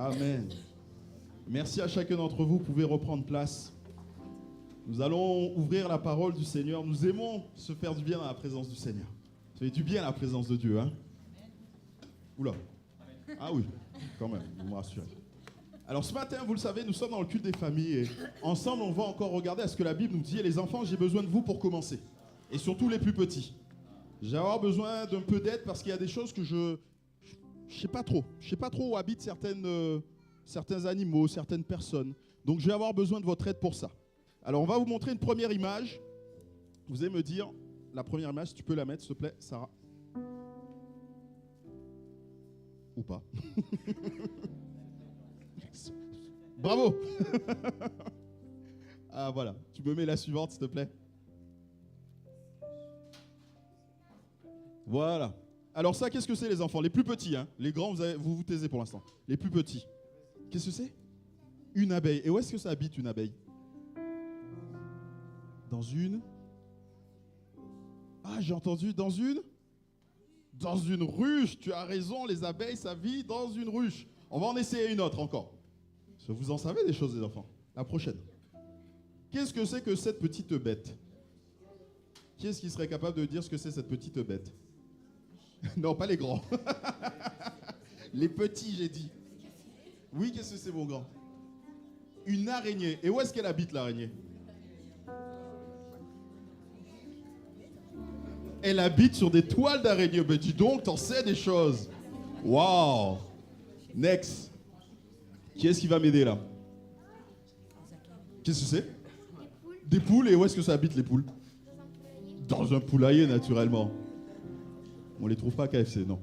Amen. Merci à chacun d'entre vous. Vous pouvez reprendre place. Nous allons ouvrir la parole du Seigneur. Nous aimons se faire du bien dans la présence du Seigneur. Ça fait du bien la présence de Dieu, hein? Oula. Ah oui, quand même, vous me rassurez. Alors ce matin, vous le savez, nous sommes dans le culte des familles et ensemble, on va encore regarder à ce que la Bible nous dit. Et les enfants, j'ai besoin de vous pour commencer. Et surtout les plus petits. J'ai avoir besoin d'un peu d'aide parce qu'il y a des choses que je sais pas trop. Je sais pas trop où habitent certains animaux, certaines personnes. Donc je vais avoir besoin de votre aide pour ça. Alors on va vous montrer une première image. Vous allez me dire, la première image, si tu peux la mettre, s'il te plaît, Sarah. Ou pas. Bravo. Ah voilà, tu me mets la suivante, s'il te plaît. Voilà. Alors ça, qu'est-ce que c'est les enfants? Les plus petits, hein. Les grands, vous vous taisez pour l'instant. Les plus petits. Qu'est-ce que c'est? Une abeille. Et où est-ce que ça habite, une abeille? Dans une... Ah, j'ai entendu dans une ruche. Tu as raison, les abeilles, ça vit dans une ruche. On va en essayer une autre encore. Vous en savez des choses, les enfants. La prochaine. Qu'est-ce que c'est que cette petite bête? Qui est-ce qui serait capable de dire ce que c'est cette petite bête? Non, pas les grands. Les petits, j'ai dit. Oui, qu'est-ce que c'est, mon grand? Une araignée. Et où est-ce qu'elle habite, l'araignée? Elle habite sur des toiles d'araignée. Ben dis donc, t'en sais des choses. Waouh. Next. Qui est-ce qui va m'aider là? Qu'est-ce que c'est? Des poules. Et où est-ce que ça habite, les poules? Dans un poulailler, naturellement. On les trouve pas à KFC, non.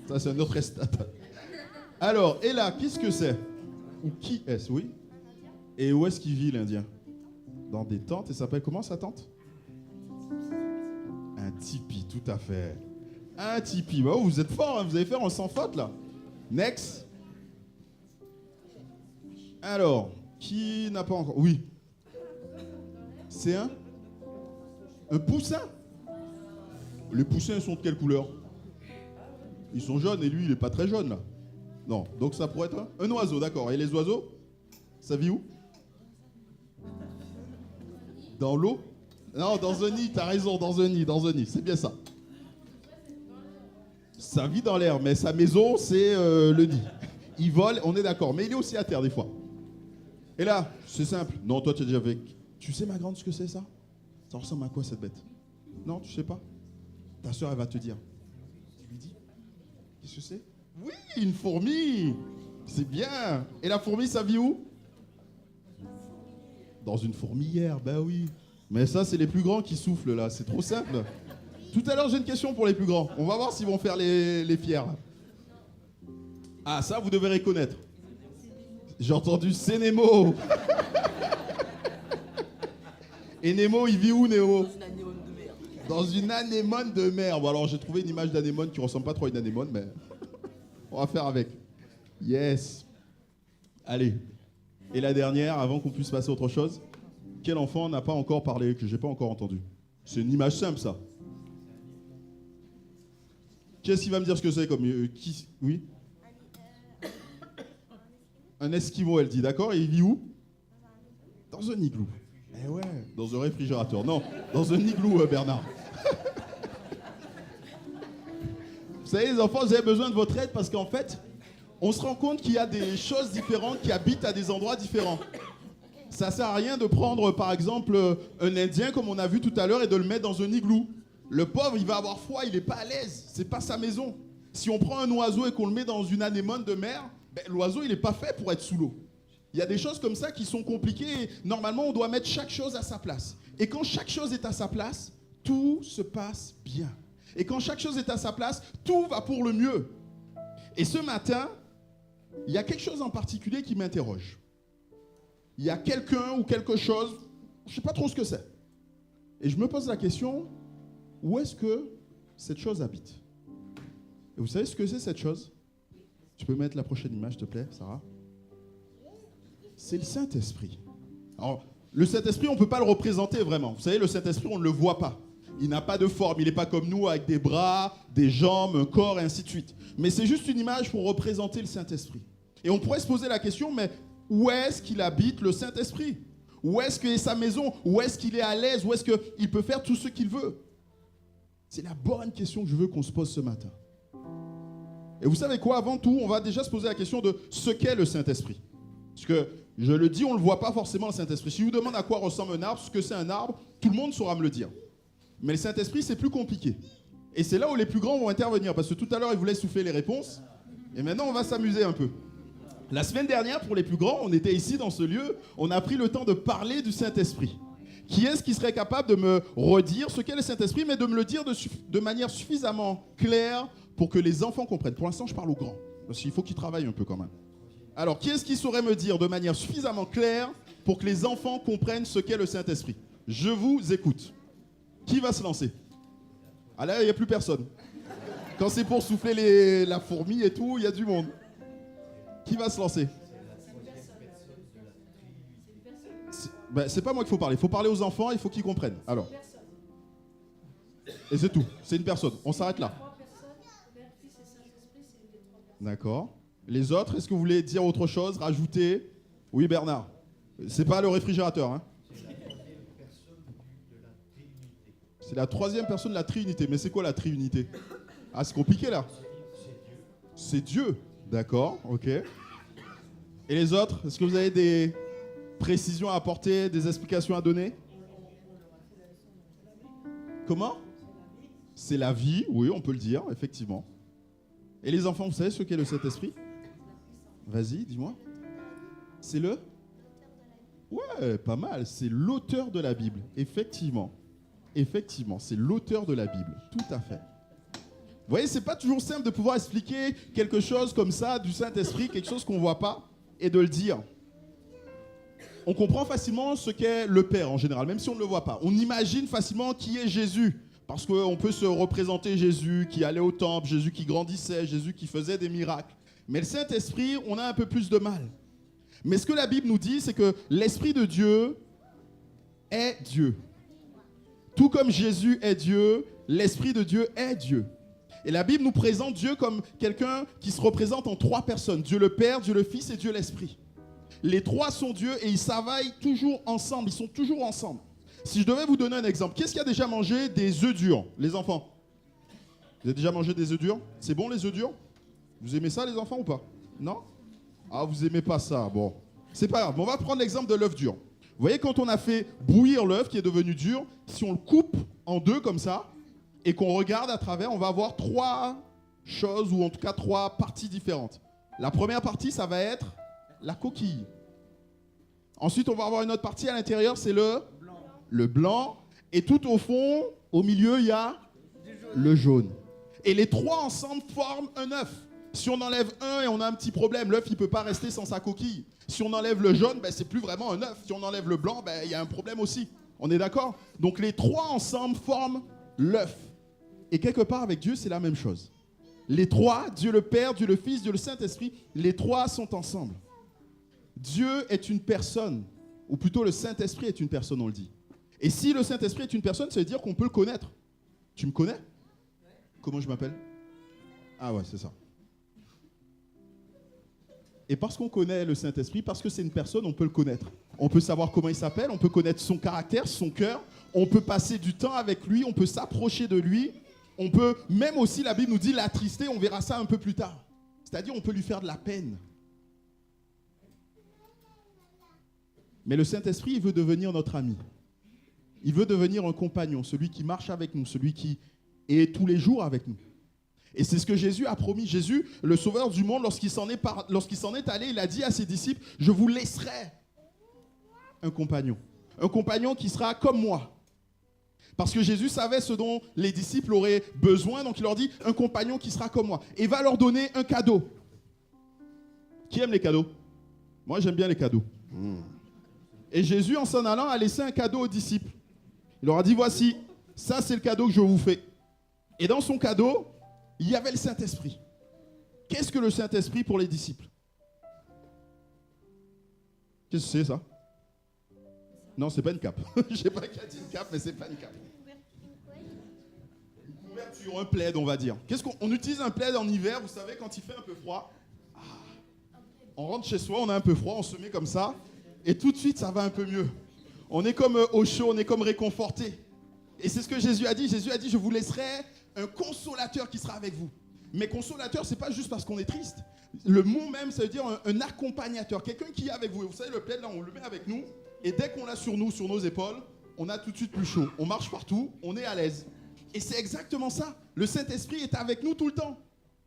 Ça, c'est un autre stade. Alors, et là, qu'est-ce que c'est? Ou qui est-ce, oui? Et où est-ce qu'il vit, l'Indien? Dans des tentes. Et ça s'appelle comment, sa tente? Un tipi, tout à fait. Un tipi. Oh, vous êtes fort, hein, vous allez faire un sans faute, là. Next. Alors, qui n'a pas encore... Oui. C'est un poussin? Les poussins sont de quelle couleur? Ils sont jaunes et lui, il n'est pas très jaune, là. Non, donc ça pourrait être un oiseau, d'accord. Et les oiseaux, ça vit où? Dans l'eau? Non, dans un nid, t'as raison, dans un nid, c'est bien ça. Ça vit dans l'air, mais sa maison, c'est le nid. Il vole, on est d'accord, mais il est aussi à terre des fois. Et là, c'est simple. Non, toi, tu as déjà fait... Tu sais, ma grande, ce que c'est, ça? Ça ressemble à quoi, cette bête? Non, tu sais pas? Ta soeur, elle va te dire. Tu lui dis? Qu'est-ce que c'est? Oui, une fourmi! C'est bien! Et la fourmi, ça vit où? Dans une fourmilière, ben oui. Mais ça, c'est les plus grands qui soufflent, là. C'est trop simple. Tout à l'heure, j'ai une question pour les plus grands. On va voir s'ils vont faire les fiers. Ah, ça, vous devez reconnaître. J'ai entendu, c'est Nemo. Et Nemo, il vit où, Nemo? Dans une anémone de mer. Bon, alors, j'ai trouvé une image d'anémone qui ressemble pas trop à une anémone, mais on va faire avec. Yes. Allez. Et la dernière, avant qu'on puisse passer à autre chose. Quel enfant n'a pas encore parlé, que j'ai pas encore entendu? C'est une image simple, ça. Qu'est-ce qui va me dire ce que c'est comme... qui... Oui? Un esquimau, elle dit, d'accord. Et il vit où? Dans un igloo. Eh ouais, dans un réfrigérateur. Non, dans un igloo, Bernard. Vous savez, les enfants, vous avez besoin de votre aide parce qu'en fait, on se rend compte qu'il y a des choses différentes qui habitent à des endroits différents. Ça sert à rien de prendre, par exemple, un Indien, comme on a vu tout à l'heure, et de le mettre dans un igloo. Le pauvre, il va avoir froid, il n'est pas à l'aise. C'est pas sa maison. Si on prend un oiseau et qu'on le met dans une anémone de mer, ben, l'oiseau, il n'est pas fait pour être sous l'eau. Il y a des choses comme ça qui sont compliquées. Normalement, on doit mettre chaque chose à sa place. Et quand chaque chose est à sa place, tout se passe bien. Et quand chaque chose est à sa place, tout va pour le mieux. Et ce matin, il y a quelque chose en particulier qui m'interroge. Il y a quelqu'un ou quelque chose, je ne sais pas trop ce que c'est. Et je me pose la question, où est-ce que cette chose habite? Et vous savez ce que c'est, cette chose? Tu peux mettre la prochaine image, s'il te plaît, Sarah? C'est le Saint-Esprit. Alors, le Saint-Esprit, on ne peut pas le représenter vraiment. Vous savez, le Saint-Esprit, on ne le voit pas. Il n'a pas de forme, il n'est pas comme nous avec des bras, des jambes, un corps et ainsi de suite. Mais c'est juste une image pour représenter le Saint-Esprit. Et on pourrait se poser la question, mais où est-ce qu'il habite le Saint-Esprit? Où est-ce qu'est sa maison? Où est-ce qu'il est à l'aise? Où est-ce qu'il peut faire tout ce qu'il veut? C'est la bonne question que je veux qu'on se pose ce matin. Et vous savez quoi? Avant tout, on va déjà se poser la question de ce qu'est le Saint-Esprit. Parce que, je le dis, on ne le voit pas forcément le Saint-Esprit. Si je vous demande à quoi ressemble un arbre, ce que c'est un arbre, tout le monde saura me le dire. Mais le Saint-Esprit, c'est plus compliqué. Et c'est là où les plus grands vont intervenir. Parce que tout à l'heure, ils voulaient souffler les réponses. Et maintenant, on va s'amuser un peu. La semaine dernière, pour les plus grands, on était ici dans ce lieu. On a pris le temps de parler du Saint-Esprit. Qui est-ce qui serait capable de me redire ce qu'est le Saint-Esprit, mais de me le dire de manière suffisamment claire pour que les enfants comprennent? Pour l'instant, je parle aux grands. Parce qu'il faut qu'ils travaillent un peu quand même. Alors, qui est-ce qui saurait me dire de manière suffisamment claire pour que les enfants comprennent ce qu'est le Saint-Esprit? Je vous écoute. Qui va se lancer? Ah là, il n'y a plus personne. Quand c'est pour souffler la fourmi et tout, il y a du monde. Qui va se lancer? C'est pas moi qu'il faut parler. Il faut parler aux enfants, il faut qu'ils comprennent. Alors. Et c'est tout. C'est une personne. On s'arrête là. D'accord. Les autres, est-ce que vous voulez dire autre chose, rajouter? Oui, Bernard. C'est pas le réfrigérateur, hein? C'est la troisième personne de la Trinité. Mais c'est quoi la Trinité? Ah, c'est compliqué là. C'est Dieu. D'accord, ok. Et les autres, est-ce que vous avez des précisions à apporter, des explications à donner? Comment? C'est la vie, oui, on peut le dire, effectivement. Et les enfants, vous savez ce qu'est le Saint-Esprit? Vas-y, dis-moi. C'est le? Ouais, pas mal. C'est l'auteur de la Bible, effectivement. Effectivement, c'est l'auteur de la Bible, tout à fait. Vous voyez, c'est pas toujours simple de pouvoir expliquer quelque chose comme ça, du Saint-Esprit, quelque chose qu'on ne voit pas, et de le dire. On comprend facilement ce qu'est le Père en général, même si on ne le voit pas. On imagine facilement qui est Jésus, parce qu'on peut se représenter Jésus qui allait au temple, Jésus qui grandissait, Jésus qui faisait des miracles. Mais le Saint-Esprit, on a un peu plus de mal. Mais ce que la Bible nous dit, c'est que l'Esprit de Dieu est Dieu. Tout comme Jésus est Dieu, l'Esprit de Dieu est Dieu. Et la Bible nous présente Dieu comme quelqu'un qui se représente en trois personnes. Dieu le Père, Dieu le Fils et Dieu l'Esprit. Les trois sont Dieu et ils travaillent toujours ensemble. Ils sont toujours ensemble. Si je devais vous donner un exemple, qu'est-ce qui a déjà mangé des œufs durs, les enfants? Vous avez déjà mangé des œufs durs? C'est bon les œufs durs? Vous aimez ça les enfants ou pas? Non? Ah, vous aimez pas ça, bon. C'est pas grave, on va prendre l'exemple de l'œuf dur. Vous voyez, quand on a fait bouillir l'œuf qui est devenu dur, si on le coupe en deux comme ça, et qu'on regarde à travers, on va avoir trois choses, ou en tout cas trois parties différentes. La première partie, ça va être la coquille. Ensuite, on va avoir une autre partie à l'intérieur, c'est le blanc. Et tout au fond, au milieu, il y a le jaune. Et les trois ensemble forment un œuf. Si on enlève un et on a un petit problème, l'œuf, il ne peut pas rester sans sa coquille. Si on enlève le jaune, ben, c'est plus vraiment un œuf. Si on enlève le blanc, ben, il y a un problème aussi. On est d'accord? Donc les trois ensemble forment l'œuf. Et quelque part avec Dieu, c'est la même chose. Les trois, Dieu le Père, Dieu le Fils, Dieu le Saint-Esprit, les trois sont ensemble. Dieu est une personne, ou plutôt le Saint-Esprit est une personne, on le dit. Et si le Saint-Esprit est une personne, ça veut dire qu'on peut le connaître. Tu me connais? Comment je m'appelle? Ah ouais, c'est ça. Et parce qu'on connaît le Saint-Esprit, parce que c'est une personne, on peut le connaître. On peut savoir comment il s'appelle, on peut connaître son caractère, son cœur, on peut passer du temps avec lui, on peut s'approcher de lui, on peut, même aussi la Bible nous dit l'attrister, on verra ça un peu plus tard. C'est-à-dire on peut lui faire de la peine. Mais le Saint-Esprit, il veut devenir notre ami. Il veut devenir un compagnon, celui qui marche avec nous, celui qui est tous les jours avec nous. Et c'est ce que Jésus a promis. Jésus, le sauveur du monde, lorsqu'il s'en est allé, il a dit à ses disciples, je vous laisserai un compagnon. Un compagnon qui sera comme moi. Parce que Jésus savait ce dont les disciples auraient besoin, donc il leur dit, un compagnon qui sera comme moi. Et il va leur donner un cadeau. Qui aime les cadeaux? Moi, j'aime bien les cadeaux. Et Jésus, en s'en allant, a laissé un cadeau aux disciples. Il leur a dit, voici, ça c'est le cadeau que je vous fais. Et dans son cadeau, il y avait le Saint-Esprit. Qu'est-ce que le Saint-Esprit pour les disciples? Qu'est-ce que c'est ça? Non, c'est pas une cape. Je sais pas qui a dit une cape, mais c'est pas une cape. couverture, un plaid, on va dire. On utilise un plaid en hiver, vous savez, quand il fait un peu froid. On rentre chez soi, on a un peu froid, on se met comme ça, et tout de suite, ça va un peu mieux. On est comme au chaud, on est comme réconforté. Et c'est ce que Jésus a dit. Jésus a dit, je vous laisserai un consolateur qui sera avec vous. Mais consolateur, c'est pas juste parce qu'on est triste. Le mot même, ça veut dire un accompagnateur, quelqu'un qui est avec vous. Et vous savez, le plaid, là, on le met avec nous, et dès qu'on l'a sur nous, sur nos épaules, on a tout de suite plus chaud. On marche partout, on est à l'aise. Et c'est exactement ça. Le Saint-Esprit est avec nous tout le temps.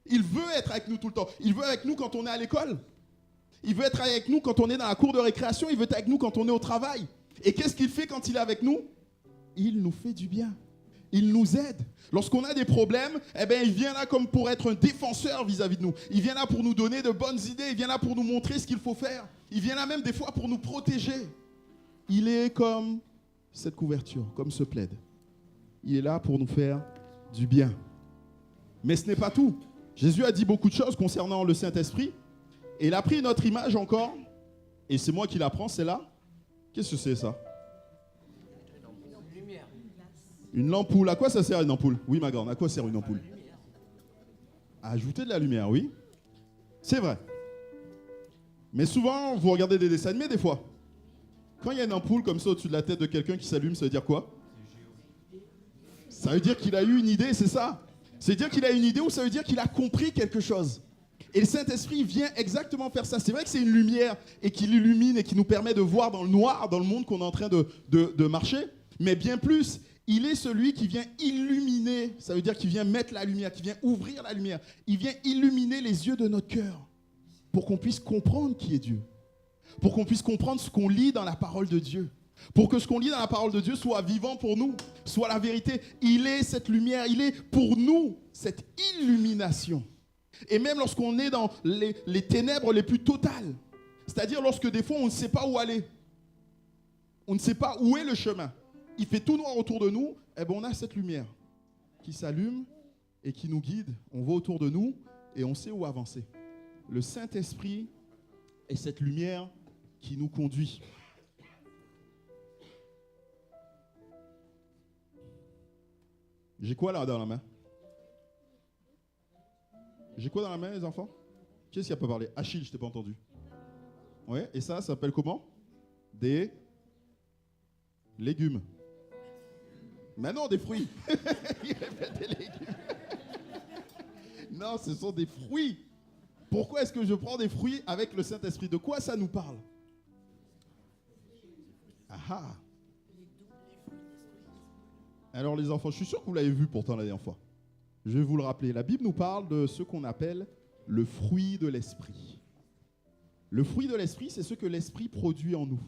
Il veut être avec nous tout le temps. Il veut être avec nous quand on est à l'école. Il veut être avec nous quand on est dans la cour de récréation. Il veut être avec nous quand on est au travail. Et qu'est-ce qu'il fait quand il est avec nous? Il nous fait du bien. Il nous aide. Lorsqu'on a des problèmes, eh bien, il vient là comme pour être un défenseur vis-à-vis de nous. Il vient là pour nous donner de bonnes idées. Il vient là pour nous montrer ce qu'il faut faire. Il vient là même des fois pour nous protéger. Il est comme cette couverture, comme ce plaid. Il est là pour nous faire du bien. Mais ce n'est pas tout. Jésus a dit beaucoup de choses concernant le Saint-Esprit. Et il a pris notre image encore. Et c'est moi qui la prends, c'est là. Qu'est-ce que c'est ça? Une lampoule. À quoi ça sert une ampoule? Oui, ma grande, à quoi sert une ampoule? À ajouter de la lumière, oui. C'est vrai. Mais souvent, vous regardez des dessins animés des fois. Quand il y a une ampoule comme ça au-dessus de la tête de quelqu'un qui s'allume, ça veut dire quoi? Ça veut dire qu'il a eu une idée, c'est ça? C'est dire qu'il a une idée ou ça veut dire qu'il a compris quelque chose? Et le Saint-Esprit vient exactement faire ça. C'est vrai que c'est une lumière et qu'il illumine et qui nous permet de voir dans le noir, dans le monde qu'on est en train de marcher. Mais bien plus, il est celui qui vient illuminer. Ça veut dire qu'il vient mettre la lumière, qui vient ouvrir la lumière. Il vient illuminer les yeux de notre cœur pour qu'on puisse comprendre qui est Dieu. Pour qu'on puisse comprendre ce qu'on lit dans la parole de Dieu. Pour que ce qu'on lit dans la parole de Dieu soit vivant pour nous, soit la vérité. Il est cette lumière, il est pour nous cette illumination. Et même lorsqu'on est dans les ténèbres les plus totales, c'est-à-dire lorsque des fois on ne sait pas où aller, on ne sait pas où est le chemin, il fait tout noir autour de nous, eh bien on a cette lumière qui s'allume et qui nous guide. On voit autour de nous et on sait où avancer. Le Saint-Esprit est cette lumière qui nous conduit. J'ai quoi là dans la main? J'ai quoi dans la main, les enfants? Qu'est-ce qui a pas parlé? Achille, je t'ai pas entendu. Ouais, et ça s'appelle comment? Des légumes. Mais non, des fruits. Il répète des légumes. Non, ce sont des fruits. Pourquoi est-ce que je prends des fruits avec le Saint-Esprit? De quoi ça nous parle? Ah ah. Alors les enfants, je suis sûr que vous l'avez vu pourtant la dernière fois. Je vais vous le rappeler. La Bible nous parle de ce qu'on appelle le fruit de l'esprit. Le fruit de l'esprit, c'est ce que l'esprit produit en nous.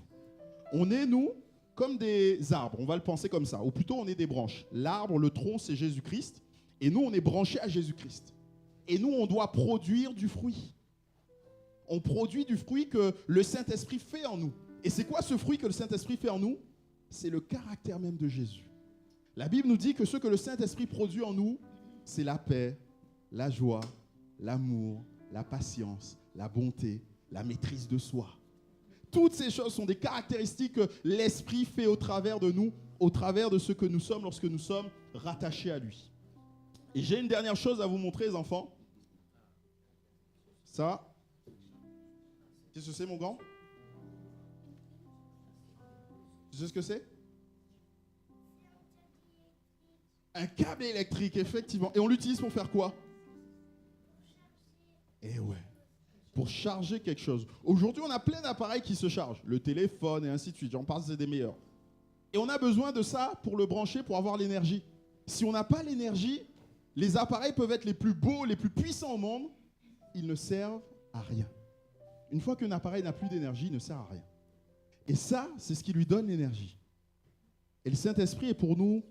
On est, nous, comme des arbres. On va le penser comme ça. Ou plutôt, on est des branches. L'arbre, le tronc, c'est Jésus-Christ. Et nous, on est branchés à Jésus-Christ. Et nous, on doit produire du fruit. On produit du fruit que le Saint-Esprit fait en nous. Et c'est quoi ce fruit que le Saint-Esprit fait en nous? C'est le caractère même de Jésus. La Bible nous dit que ce que le Saint-Esprit produit en nous, c'est la paix, la joie, l'amour, la patience, la bonté, la maîtrise de soi. Toutes ces choses sont des caractéristiques que l'Esprit fait au travers de nous, au travers de ce que nous sommes lorsque nous sommes rattachés à lui. Et j'ai une dernière chose à vous montrer, les enfants. Ça, qu'est-ce que c'est, mon grand? Tu sais ce que c'est? Un câble électrique, effectivement. Et on l'utilise pour faire quoi? Eh ouais, pour charger quelque chose. Aujourd'hui, on a plein d'appareils qui se chargent. Le téléphone et ainsi de suite. J'en passe, c'est des meilleurs. Et on a besoin de ça pour le brancher, pour avoir l'énergie. Si on n'a pas l'énergie, les appareils peuvent être les plus beaux, les plus puissants au monde. Ils ne servent à rien. Une fois qu'un appareil n'a plus d'énergie, il ne sert à rien. Et ça, c'est ce qui lui donne l'énergie. Et le Saint-Esprit est pour nous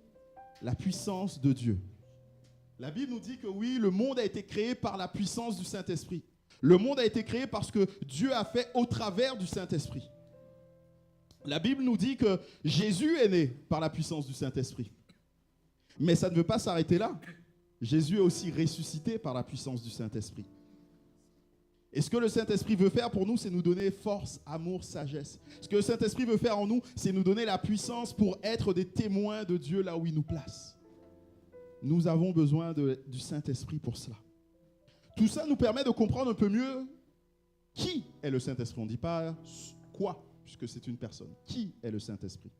la puissance de Dieu. La Bible nous dit que oui, le monde a été créé par la puissance du Saint-Esprit. Le monde a été créé parce que Dieu a fait au travers du Saint-Esprit. La Bible nous dit que Jésus est né par la puissance du Saint-Esprit. Mais ça ne veut pas s'arrêter là. Jésus est aussi ressuscité par la puissance du Saint-Esprit. Et ce que le Saint-Esprit veut faire pour nous, c'est nous donner force, amour, sagesse. Ce que le Saint-Esprit veut faire en nous, c'est nous donner la puissance pour être des témoins de Dieu là où il nous place. Nous avons besoin du Saint-Esprit pour cela. Tout ça nous permet de comprendre un peu mieux qui est le Saint-Esprit. On ne dit pas quoi, puisque c'est une personne. Qui est le Saint-Esprit?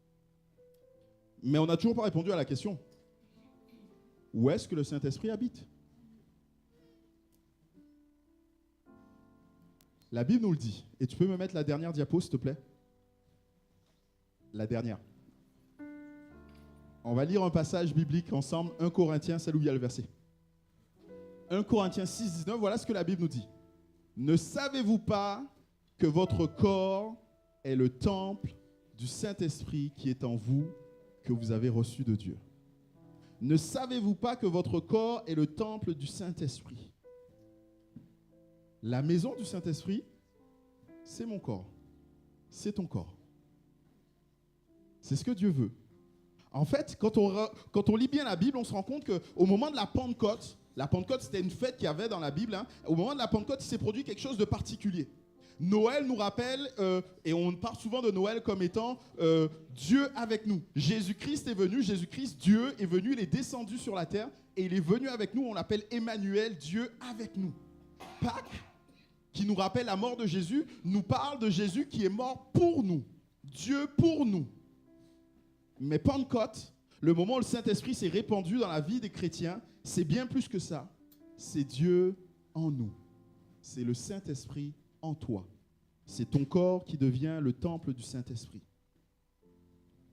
Mais on n'a toujours pas répondu à la question. Où est-ce que le Saint-Esprit habite? La Bible nous le dit. Et tu peux me mettre la dernière diapo, s'il te plaît? La dernière. On va lire un passage biblique ensemble, 1 Corinthiens, c'est où il y a le verset. 1 Corinthiens 6, 19, voilà ce que la Bible nous dit. Ne savez-vous pas que votre corps est le temple du Saint-Esprit qui est en vous, que vous avez reçu de Dieu? Ne savez-vous pas que votre corps est le temple du Saint-Esprit? La maison du Saint-Esprit, c'est mon corps. C'est ton corps. C'est ce que Dieu veut. En fait, quand on lit bien la Bible, on se rend compte qu'au moment de la Pentecôte c'était une fête qu'il y avait dans la Bible, hein, au moment de la Pentecôte, il s'est produit quelque chose de particulier. Noël nous rappelle, et on parle souvent de Noël comme étant Dieu avec nous. Jésus-Christ est venu, Dieu est venu, il est descendu sur la terre, et il est venu avec nous, on l'appelle Emmanuel, Dieu avec nous. Pâques, qui nous rappelle la mort de Jésus, nous parle de Jésus qui est mort pour nous. Dieu pour nous. Mais Pentecôte, le moment où le Saint-Esprit s'est répandu dans la vie des chrétiens, c'est bien plus que ça. C'est Dieu en nous. C'est le Saint-Esprit en toi. C'est ton corps qui devient le temple du Saint-Esprit.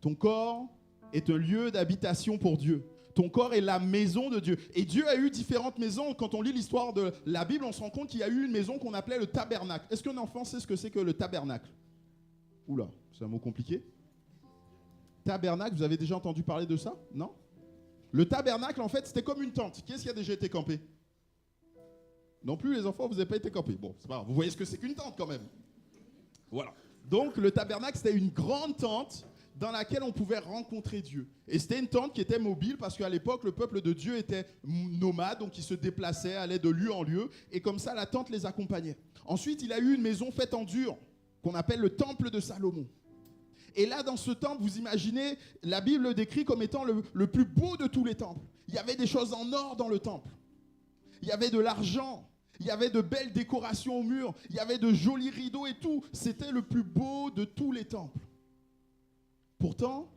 Ton corps est un lieu d'habitation pour Dieu. Ton corps est la maison de Dieu. Et Dieu a eu différentes maisons. Quand on lit l'histoire de la Bible, on se rend compte qu'il y a eu une maison qu'on appelait le tabernacle. Est-ce qu'un enfant sait ce que c'est que le tabernacle? Oula, c'est un mot compliqué. Tabernacle, vous avez déjà entendu parler de ça? Non? Le tabernacle, en fait, c'était comme une tente. Qui est-ce qui a déjà été campé? Non plus, les enfants, vous n'avez pas été campés. Bon, c'est pas grave. Vous voyez ce que c'est qu'une tente quand même. Voilà. Donc, le tabernacle, c'était une grande tente dans laquelle on pouvait rencontrer Dieu. Et c'était une tente qui était mobile parce qu'à l'époque, le peuple de Dieu était nomade, donc ils se déplaçaient, allaient de lieu en lieu. Et comme ça, la tente les accompagnait. Ensuite, il a eu une maison faite en dur qu'on appelle le temple de Salomon. Et là, dans ce temple, vous imaginez, la Bible le décrit comme étant le plus beau de tous les temples. Il y avait des choses en or dans le temple. Il y avait de l'argent. Il y avait de belles décorations au mur. Il y avait de jolis rideaux et tout. C'était le plus beau de tous les temples. Pourtant,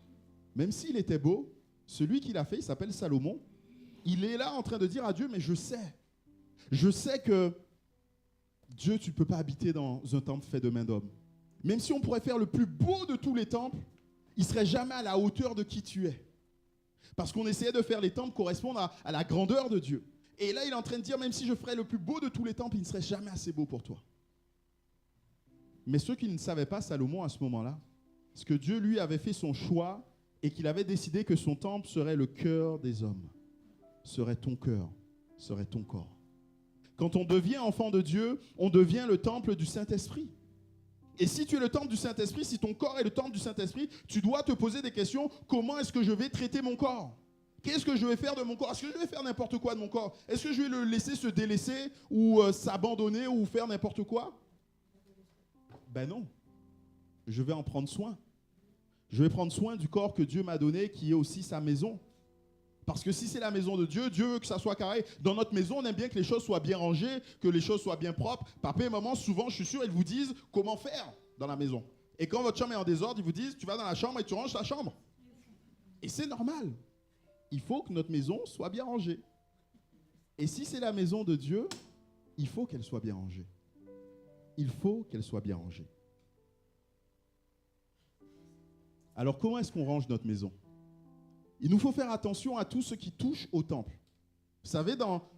même s'il était beau, celui qui l'a fait, il s'appelle Salomon. Il est là en train de dire à Dieu, mais je sais que Dieu, tu ne peux pas habiter dans un temple fait de main d'homme. Même si on pourrait faire le plus beau de tous les temples, il ne serait jamais à la hauteur de qui tu es. Parce qu'on essayait de faire les temples correspondre à la grandeur de Dieu. Et là, il est en train de dire, même si je ferais le plus beau de tous les temples, il ne serait jamais assez beau pour toi. Mais ceux qui ne savaient pas, Salomon, à ce moment-là, c'est que Dieu, lui, avait fait son choix et qu'il avait décidé que son temple serait le cœur des hommes. Serait ton cœur, serait ton corps. Quand on devient enfant de Dieu, on devient le temple du Saint-Esprit. Et si tu es le temple du Saint-Esprit, si ton corps est le temple du Saint-Esprit, tu dois te poser des questions. Comment est-ce que je vais traiter mon corps? Qu'est-ce que je vais faire de mon corps? Est-ce que je vais faire n'importe quoi de mon corps? Est-ce que je vais le laisser se délaisser ou s'abandonner ou faire n'importe quoi? Ben non. Je vais en prendre soin. Je vais prendre soin du corps que Dieu m'a donné, qui est aussi sa maison. Parce que si c'est la maison de Dieu, Dieu veut que ça soit carré. Dans notre maison, on aime bien que les choses soient bien rangées, que les choses soient bien propres. Papa et maman, souvent, je suis sûr, ils vous disent comment faire dans la maison. Et quand votre chambre est en désordre, ils vous disent, tu vas dans la chambre et tu ranges ta chambre. Et c'est normal. Il faut que notre maison soit bien rangée. Et si c'est la maison de Dieu, il faut qu'elle soit bien rangée. Il faut qu'elle soit bien rangée. Alors, comment est-ce qu'on range notre maison? Il nous faut faire attention à tout ce qui touche au temple. Vous savez,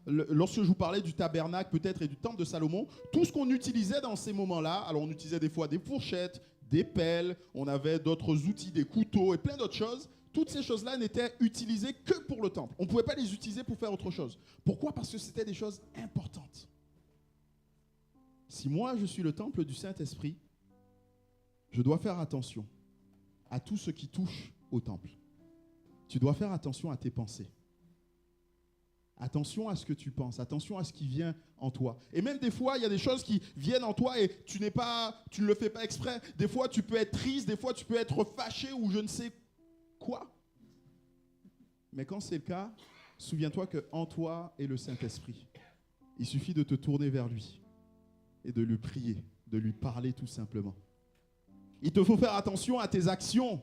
lorsque je vous parlais du tabernacle peut-être et du temple de Salomon, tout ce qu'on utilisait dans ces moments-là, alors on utilisait des fois des fourchettes, des pelles, on avait d'autres outils, des couteaux et plein d'autres choses. Toutes ces choses-là n'étaient utilisées que pour le temple. On ne pouvait pas les utiliser pour faire autre chose. Pourquoi? Parce que c'était des choses importantes. Si moi je suis le temple du Saint-Esprit, je dois faire attention à tout ce qui touche au temple. Tu dois faire attention à tes pensées. Attention à ce que tu penses. Attention à ce qui vient en toi. Et même des fois, il y a des choses qui viennent en toi et tu ne le fais pas exprès. Des fois, tu peux être triste. Des fois, tu peux être fâché ou je ne sais quoi. Mais quand c'est le cas, Souviens-toi qu'en toi est le Saint-Esprit. Il suffit de te tourner vers lui et de lui prier, de lui parler tout simplement. Il te faut faire attention à tes actions.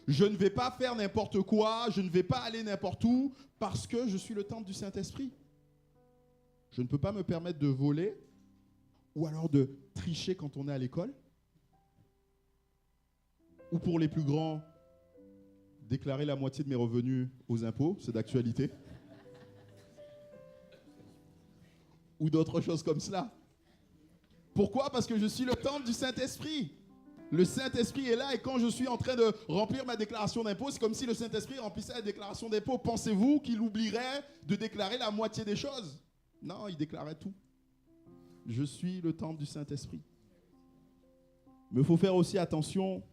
Je ne vais pas faire n'importe quoi, je ne vais pas aller n'importe où parce que je suis le temple du Saint-Esprit. Je ne peux pas me permettre de voler ou alors de tricher quand on est à l'école. Ou pour les plus grands, déclarer la moitié de mes revenus aux impôts, c'est d'actualité. Ou d'autres choses comme cela. Pourquoi? Parce que je suis le temple du Saint-Esprit. Le Saint-Esprit est là et quand je suis en train de remplir ma déclaration d'impôt, c'est comme si le Saint-Esprit remplissait la déclaration d'impôt. Pensez-vous qu'il oublierait de déclarer la moitié des choses? Non, il déclarait tout. Je suis le temple du Saint-Esprit. Mais il faut faire aussi attention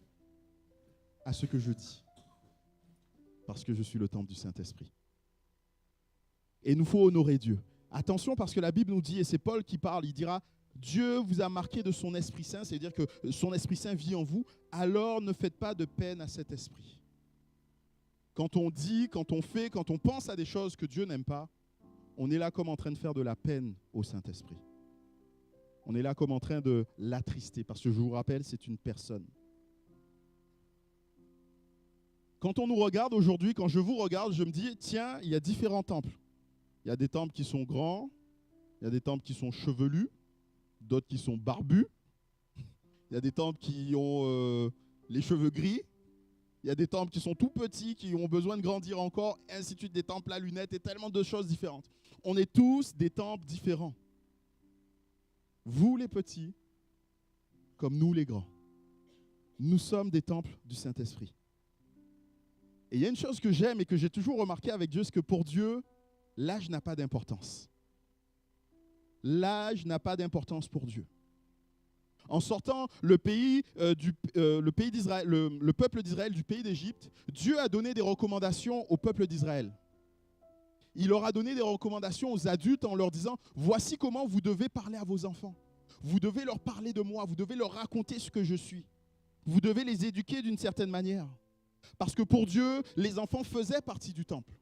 à ce que je dis. Parce que je suis le temple du Saint-Esprit. Et il nous faut honorer Dieu. Attention parce que la Bible nous dit, et c'est Paul qui parle, il dira, Dieu vous a marqué de son Esprit Saint, c'est-à-dire que son Esprit Saint vit en vous, alors ne faites pas de peine à cet esprit. Quand on dit, quand on fait, quand on pense à des choses que Dieu n'aime pas, on est là comme en train de faire de la peine au Saint-Esprit. On est là comme en train de l'attrister, parce que je vous rappelle, c'est une personne. Quand on nous regarde aujourd'hui, quand je vous regarde, je me dis, tiens, il y a différents temples. Il y a des temples qui sont grands, il y a des temples qui sont chevelus, d'autres qui sont barbus. Il y a des temples qui ont les cheveux gris. Il y a des temples qui sont tout petits, qui ont besoin de grandir encore, et ainsi de suite, des temples à lunettes et tellement de choses différentes. On est tous des temples différents. Vous les petits, comme nous les grands. Nous sommes des temples du Saint-Esprit. Et il y a une chose que j'aime et que j'ai toujours remarqué avec Dieu, c'est que pour Dieu, l'âge n'a pas d'importance. L'âge n'a pas d'importance pour Dieu. En sortant le peuple d'Israël du pays d'Égypte, Dieu a donné des recommandations au peuple d'Israël. Il leur a donné des recommandations aux adultes en leur disant, voici comment vous devez parler à vos enfants. Vous devez leur parler de moi, vous devez leur raconter ce que je suis. Vous devez les éduquer d'une certaine manière. Parce que pour Dieu, les enfants faisaient partie du temple.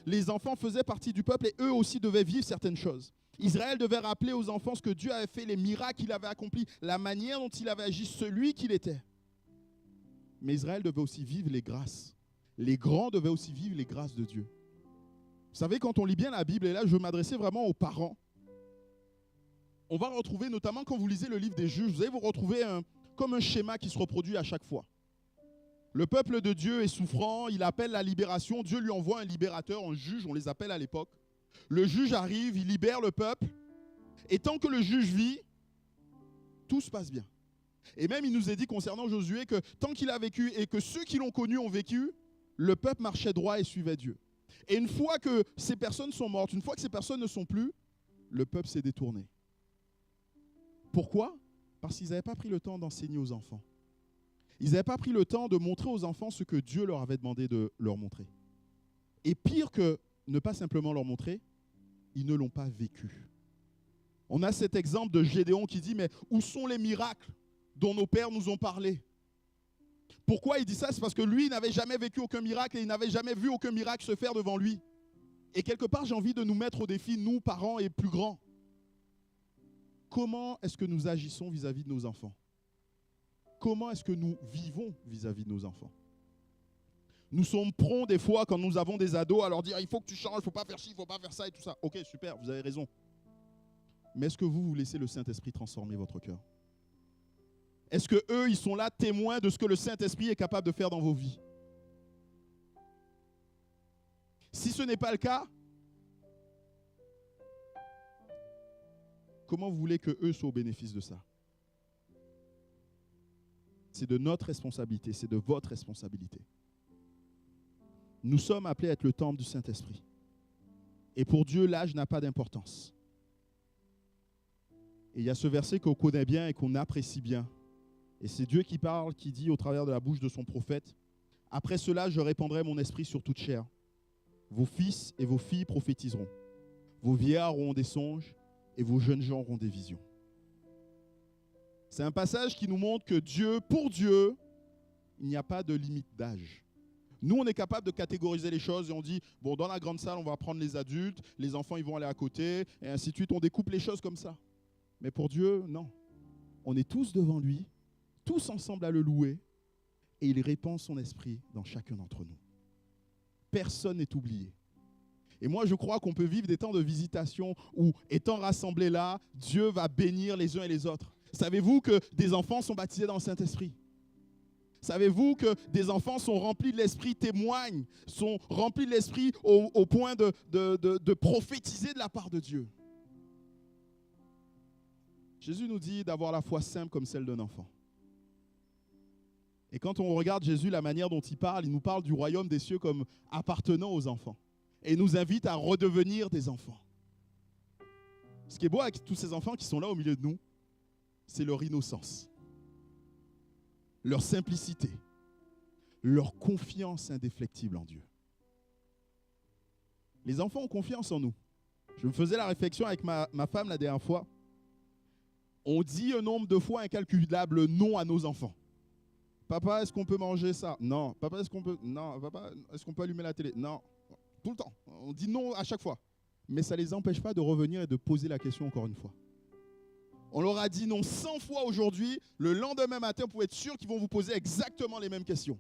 Les enfants faisaient partie du peuple et eux aussi devaient vivre certaines choses. Israël devait rappeler aux enfants ce que Dieu avait fait, les miracles qu'il avait accomplis, la manière dont il avait agi, celui qu'il était. Mais Israël devait aussi vivre les grâces. Les grands devaient aussi vivre les grâces de Dieu. Vous savez, quand on lit bien la Bible, et là je veux m'adresser vraiment aux parents, on va retrouver, notamment quand vous lisez le livre des Juges, vous allez vous retrouver comme un schéma qui se reproduit à chaque fois. Le peuple de Dieu est souffrant, il appelle la libération, Dieu lui envoie un libérateur, un juge, on les appelle à l'époque. Le juge arrive, il libère le peuple, et tant que le juge vit, tout se passe bien. Et même il nous est dit concernant Josué que tant qu'il a vécu et que ceux qui l'ont connu ont vécu, le peuple marchait droit et suivait Dieu. Et une fois que ces personnes sont mortes, une fois que ces personnes ne sont plus, le peuple s'est détourné. Pourquoi? Parce qu'ils n'avaient pas pris le temps d'enseigner aux enfants. Ils n'avaient pas pris le temps de montrer aux enfants ce que Dieu leur avait demandé de leur montrer. Et pire que ne pas simplement leur montrer, ils ne l'ont pas vécu. On a cet exemple de Gédéon qui dit, mais où sont les miracles dont nos pères nous ont parlé? Pourquoi il dit ça? C'est parce que lui, il n'avait jamais vécu aucun miracle et il n'avait jamais vu aucun miracle se faire devant lui. Et quelque part, j'ai envie de nous mettre au défi, nous, parents et plus grands. Comment est-ce que nous agissons vis-à-vis de nos enfants? Comment est-ce que nous vivons vis-à-vis de nos enfants? Nous sommes prompts des fois, quand nous avons des ados, à leur dire, il faut que tu changes, il ne faut pas faire ci, il ne faut pas faire ça et tout ça. Ok, super, vous avez raison. Mais est-ce que vous laissez le Saint-Esprit transformer votre cœur? Est-ce que eux, ils sont là témoins de ce que le Saint-Esprit est capable de faire dans vos vies? Si ce n'est pas le cas, comment vous voulez que eux soient au bénéfice de ça? C'est de notre responsabilité, c'est de votre responsabilité. Nous sommes appelés à être le temple du Saint-Esprit. Et pour Dieu, l'âge n'a pas d'importance. Et il y a ce verset qu'on connaît bien et qu'on apprécie bien. Et c'est Dieu qui parle, qui dit au travers de la bouche de son prophète, « Après cela, je répandrai mon esprit sur toute chair. Vos fils et vos filles prophétiseront. Vos vieillards auront des songes et vos jeunes gens auront des visions. » C'est un passage qui nous montre que Dieu, pour Dieu, il n'y a pas de limite d'âge. Nous, on est capable de catégoriser les choses et on dit, bon, dans la grande salle, on va prendre les adultes, les enfants, ils vont aller à côté, et ainsi de suite. On découpe les choses comme ça. Mais pour Dieu, non. On est tous devant lui, tous ensemble à le louer, et il répand son esprit dans chacun d'entre nous. Personne n'est oublié. Et moi, je crois qu'on peut vivre des temps de visitation où, étant rassemblés là, Dieu va bénir les uns et les autres. Savez-vous que des enfants sont baptisés dans le Saint-Esprit? Savez-vous que des enfants sont remplis de l'Esprit, témoignent, sont remplis de l'Esprit au point de prophétiser de la part de Dieu? Jésus nous dit d'avoir la foi simple comme celle d'un enfant. Et quand on regarde Jésus, la manière dont il nous parle du royaume des cieux comme appartenant aux enfants. Et il nous invite à redevenir des enfants. Ce qui est beau avec tous ces enfants qui sont là au milieu de nous, c'est leur innocence, leur simplicité, leur confiance indéfectible en Dieu. Les enfants ont confiance en nous. Je me faisais la réflexion avec ma femme la dernière fois. On dit un nombre de fois incalculable non à nos enfants. Papa, est-ce qu'on peut manger ça? Non. Papa, est-ce qu'on peut... Non. Papa, est-ce qu'on peut allumer la télé? Non. Tout le temps. On dit non à chaque fois. Mais ça ne les empêche pas de revenir et de poser la question encore une fois. On leur a dit non 100 fois aujourd'hui. Le lendemain matin, vous pouvez être sûr qu'ils vont vous poser exactement les mêmes questions.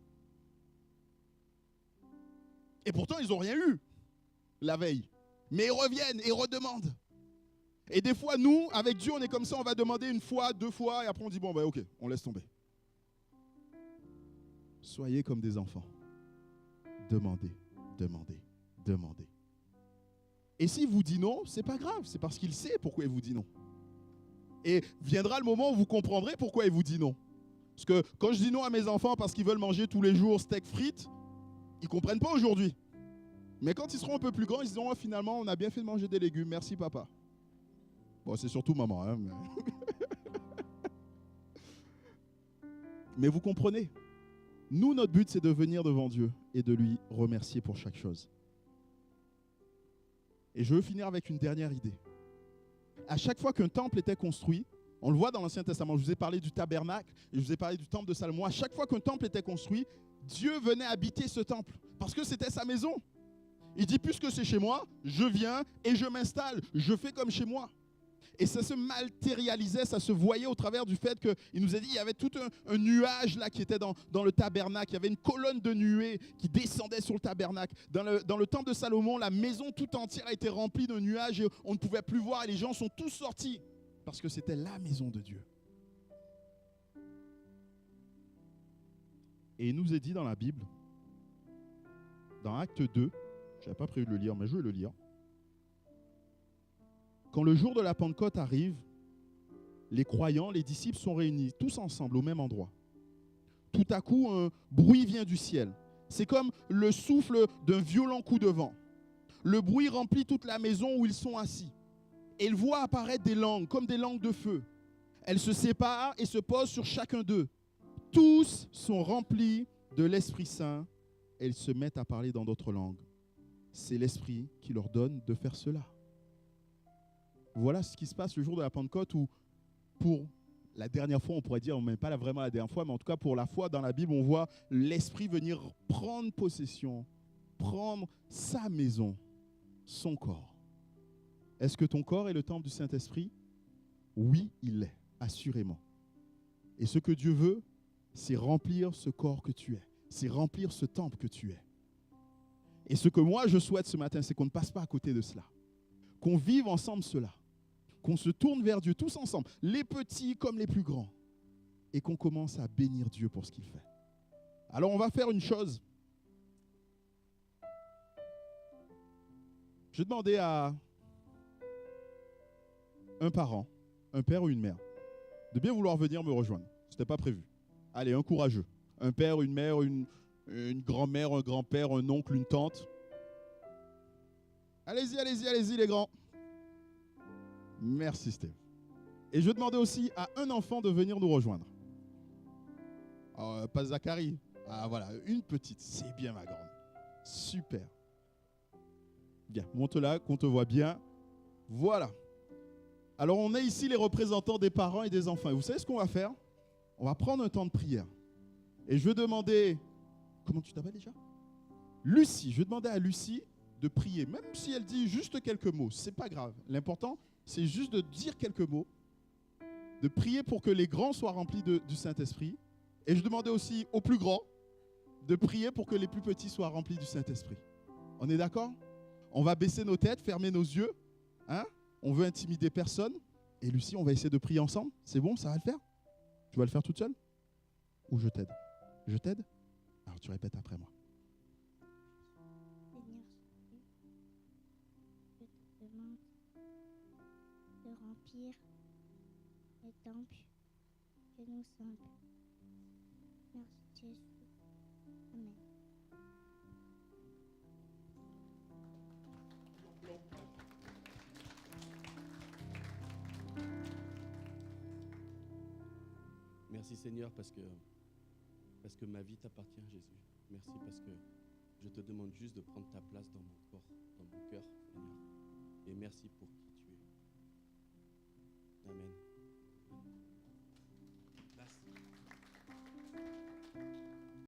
Et pourtant, ils n'ont rien eu la veille. Mais ils reviennent et redemandent. Et des fois, nous, avec Dieu, on est comme ça, on va demander une fois, deux fois, et après on dit, bon, ben ok, on laisse tomber. Soyez comme des enfants. Demandez, demandez, demandez. Et s'il vous dit non, c'est pas grave, c'est parce qu'il sait pourquoi il vous dit non. Et viendra le moment où vous comprendrez pourquoi il vous dit non. Parce que quand je dis non à mes enfants parce qu'ils veulent manger tous les jours steak frites, ils ne comprennent pas aujourd'hui. Mais quand ils seront un peu plus grands, ils diront, oh, finalement, on a bien fait de manger des légumes, merci papa. Bon, c'est surtout maman. Hein, mais vous comprenez, nous, notre but, c'est de venir devant Dieu et de lui remercier pour chaque chose. Et je veux finir avec une dernière idée. À chaque fois qu'un temple était construit, on le voit dans l'Ancien Testament, je vous ai parlé du tabernacle et je vous ai parlé du temple de Salomon. À chaque fois qu'un temple était construit, Dieu venait habiter ce temple parce que c'était sa maison. Il dit, puisque c'est chez moi, je viens et je m'installe, je fais comme chez moi. Et ça se matérialisait, ça se voyait au travers du fait qu'il nous a dit qu'il y avait tout un nuage là qui était dans le tabernacle. Il y avait une colonne de nuée qui descendait sur le tabernacle. Dans le temple de Salomon, la maison tout entière a été remplie de nuages et on ne pouvait plus voir et les gens sont tous sortis parce que c'était la maison de Dieu. Et il nous est dit dans la Bible, dans Acte 2, je n'avais pas prévu de le lire, mais je vais le lire. Quand le jour de la Pentecôte arrive, les croyants, les disciples sont réunis tous ensemble au même endroit. Tout à coup, un bruit vient du ciel. C'est comme le souffle d'un violent coup de vent. Le bruit remplit toute la maison où ils sont assis. Et ils voient apparaître des langues, comme des langues de feu. Elles se séparent et se posent sur chacun d'eux. Tous sont remplis de l'Esprit Saint et ils se mettent à parler dans d'autres langues. C'est l'Esprit qui leur donne de faire cela. Voilà ce qui se passe le jour de la Pentecôte où, pour la dernière fois, on pourrait dire, même pas vraiment la dernière fois, mais en tout cas pour la fois dans la Bible, on voit l'Esprit venir prendre possession, prendre sa maison, son corps. Est-ce que ton corps est le temple du Saint-Esprit? Oui, il l'est, assurément. Et ce que Dieu veut, c'est remplir ce corps que tu es, c'est remplir ce temple que tu es. Et ce que moi je souhaite ce matin, c'est qu'on ne passe pas à côté de cela, qu'on vive ensemble cela. Qu'on se tourne vers Dieu tous ensemble, les petits comme les plus grands, et qu'on commence à bénir Dieu pour ce qu'il fait. Alors on va faire une chose. Je vais demander à un parent, un père ou une mère, de bien vouloir venir me rejoindre. Ce n'était pas prévu. Allez, un courageux. Un père, une mère, une grand-mère, un grand-père, un oncle, une tante. Allez-y, allez-y, allez-y les grands. Merci Steve. Et je vais demander aussi à un enfant de venir nous rejoindre. Pas Zachary. Ah voilà, une petite. C'est bien ma grande. Super. Bien, monte là, qu'on te voit bien. Voilà. Alors on est ici les représentants des parents et des enfants. Et vous savez ce qu'on va faire? On va prendre un temps de prière. Et je vais demander... Comment tu t'appelles déjà? Lucie, je vais demander à Lucie de prier, même si elle dit juste quelques mots, c'est pas grave. L'important, c'est juste de dire quelques mots, de prier pour que les grands soient remplis du Saint-Esprit. Et je demandais aussi aux plus grands de prier pour que les plus petits soient remplis du Saint-Esprit. On est d'accord? On va baisser nos têtes, fermer nos yeux. Hein? On veut intimider personne. Et Lucie, on va essayer de prier ensemble. C'est bon, ça va le faire? Tu vas le faire toute seule? Ou je t'aide? Je t'aide? Alors tu répètes après moi. Seigneur Jésus, je te demande de remplir les temples que nous sommes. Merci Jésus. Amen. Merci Seigneur parce que ma vie t'appartient Jésus. Merci parce que je te demande juste de prendre ta place dans mon corps, dans mon cœur Seigneur. Et merci pour qui tu es. Amen.